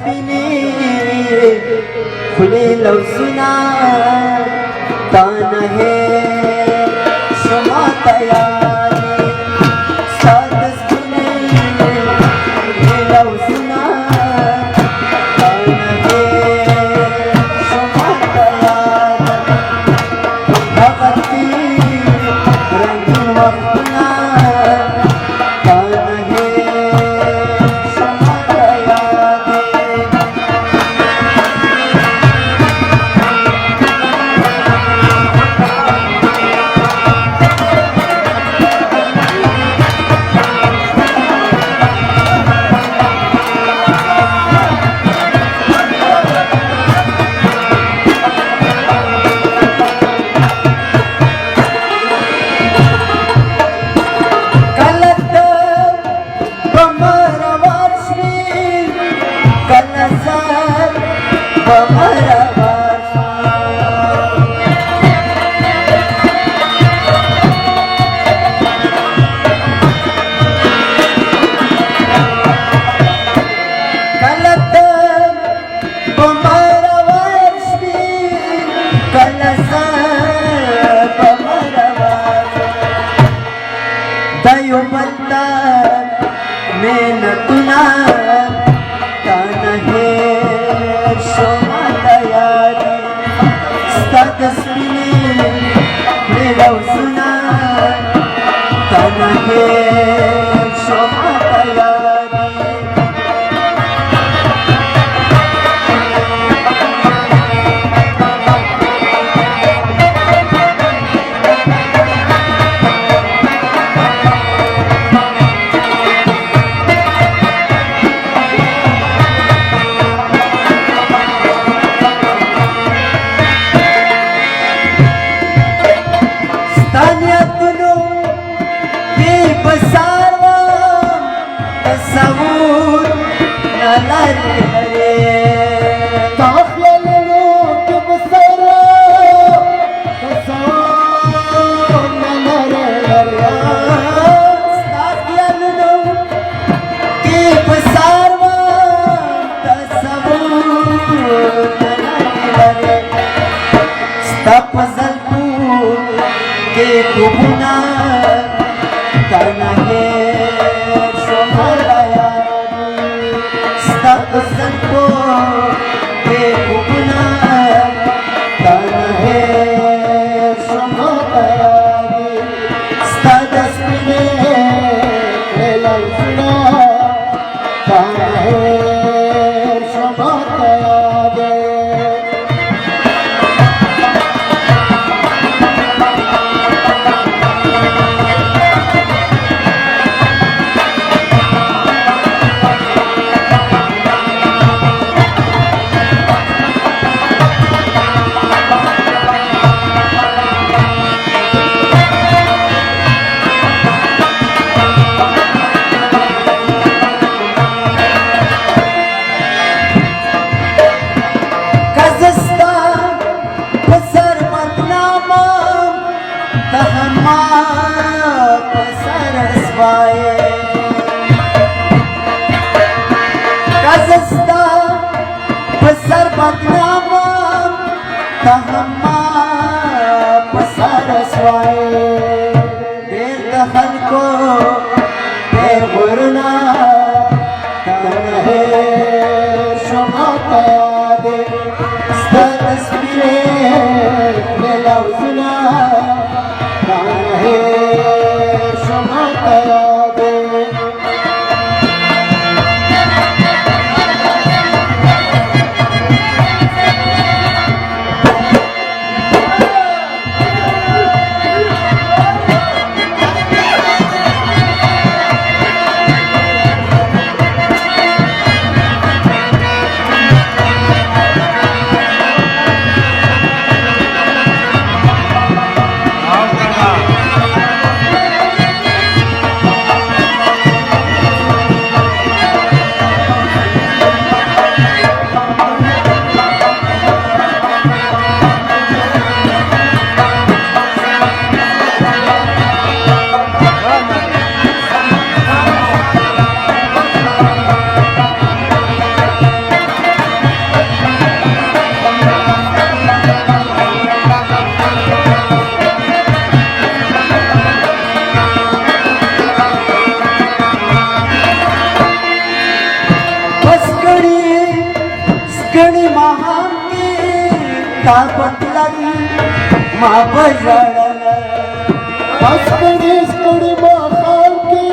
سپینی خلی لوزنا تانه شما تیاری ساد سپینی خلی لوزنا تانه شما تیاری بھگتی رنگین وقتنا मेहनतुना तानहे शोभा तयारी सदस्विनी मेलौसुना तानहे शोभा तयारी Kubuna tanahe somaraya stat sanko ke kubuna tanahe somaraya stat spine elazna tanahe somaraya پتلای ما بجړل پسکړې سکړې ما خام کې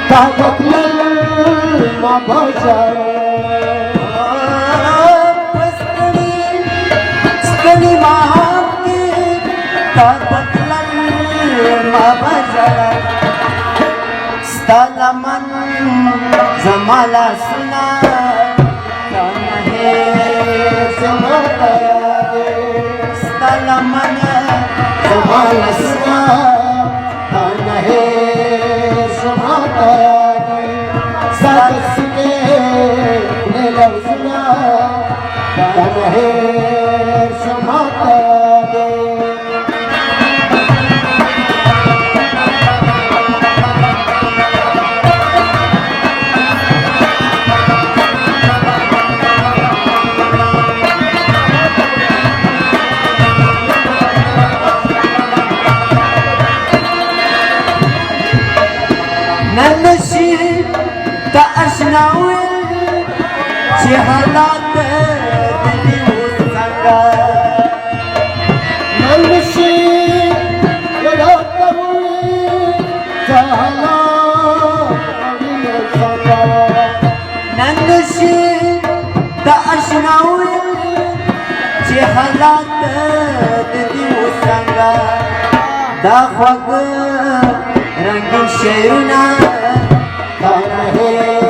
تا پتلای ما بجړل پسکړې سکړې ما کې تا پتلای ما بجړل ستلمن زمالا سنا ستلمن زمالا سنا تانا ہے سماتا ساتس کے لفظنا تانا ہے سماتا ننشي تأشناوي چې حالات دې وسنګا ننشي لړاوي چالا دې وسنګا ننشي تأشناوي چې حالات دې وسنګا دا خوږ رنگین شعرونه تانا ہے